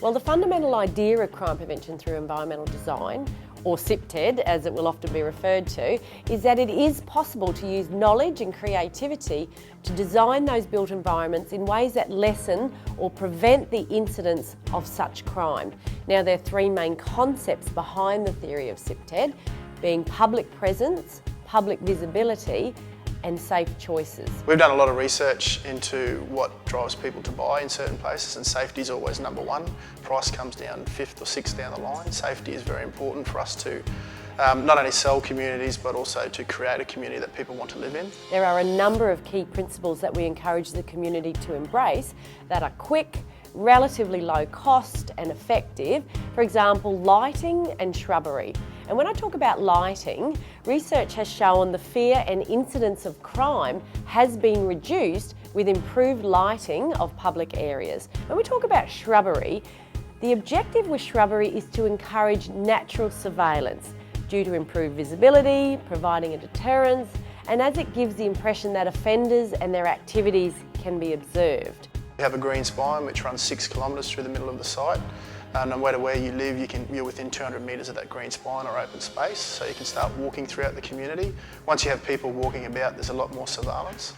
Well, the fundamental idea of crime prevention through environmental design, or CPTED as it will often be referred to, is that it is possible to use knowledge and creativity to design those built environments in ways that lessen or prevent the incidence of such crime. Now, there are three main concepts behind the theory of CPTED, being public presence, public visibility, and safe choices. We've done a lot of research into what drives people to buy in certain places, and safety is always number one. Price comes down fifth or sixth down the line. Safety is very important for us to not only sell communities but also to create a community that people want to live in. There are a number of key principles that we encourage the community to embrace that are quick, relatively low cost and effective. For example, lighting and shrubbery. And when I talk about lighting, research has shown the fear and incidence of crime has been reduced with improved lighting of public areas. When we talk about shrubbery, the objective with shrubbery is to encourage natural surveillance due to improved visibility, providing a deterrence, and as it gives the impression that offenders and their activities can be observed. We have a green spine which runs 6 kilometres through the middle of the site. No matter where you live, you're within 200 metres of that green spine or open space, so you can start walking throughout the community. Once you have people walking about, there's a lot more surveillance.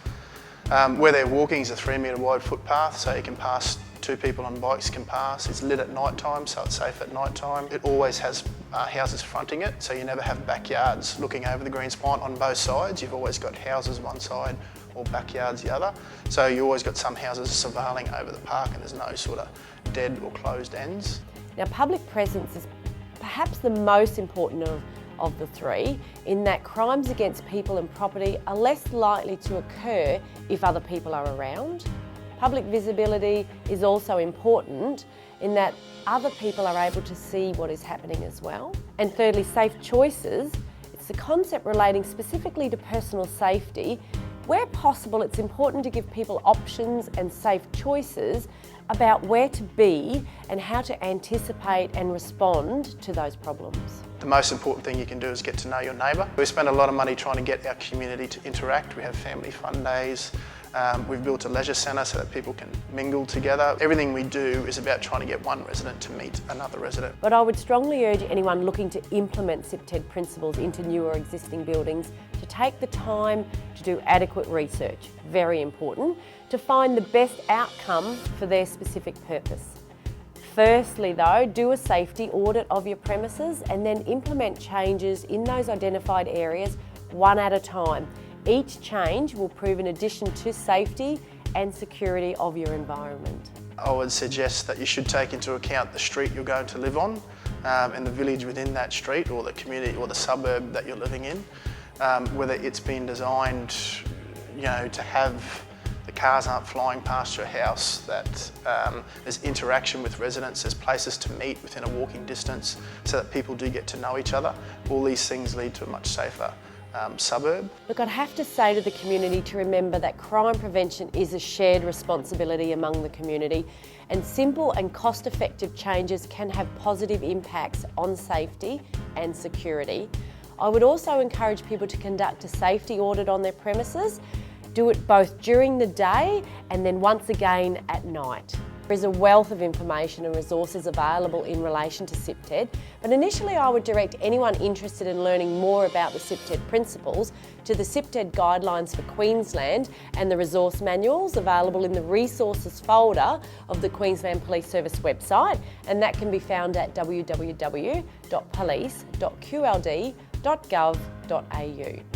Where they're walking is a 3 metre wide footpath, so you can pass, 2 people on bikes can pass. It's lit at night time, so it's safe at night time. It always has houses fronting it, so you never have backyards looking over the green spine on both sides. You've always got houses one side or backyards the other. So you always got some houses surveilling over the park, and there's no sort of dead or closed ends. Now, public presence is perhaps the most important of the three, in that crimes against people and property are less likely to occur if other people are around. Public visibility is also important in that other people are able to see what is happening as well. And thirdly, safe choices. It's the concept relating specifically to personal safety. Where possible, it's important to give people options and safe choices about where to be and how to anticipate and respond to those problems. The most important thing you can do is get to know your neighbour. We spend a lot of money trying to get our community to interact. We have family fun days. We've built a leisure centre so that people can mingle together. Everything we do is about trying to get one resident to meet another resident. But I would strongly urge anyone looking to implement CPTED principles into new or existing buildings to take the time to do adequate research, very important, to find the best outcome for their specific purpose. Firstly though, do a safety audit of your premises and then implement changes in those identified areas one at a time. Each change will prove an addition to safety and security of your environment. I would suggest that you should take into account the street you're going to live on and the village within that street, or the community or the suburb that you're living in. Whether it's been designed, to have the cars aren't flying past your house, that there's interaction with residents, there's places to meet within a walking distance so that people do get to know each other. All these things lead to a much safer suburb. Look, I'd have to say to the community to remember that crime prevention is a shared responsibility among the community, and simple and cost-effective changes can have positive impacts on safety and security. I would also encourage people to conduct a safety audit on their premises. Do it both during the day and then once again at night. There is a wealth of information and resources available in relation to CPTED, but initially I would direct anyone interested in learning more about the CPTED principles to the CPTED guidelines for Queensland and the resource manuals available in the resources folder of the Queensland Police Service website, and that can be found at www.police.qld.gov.au.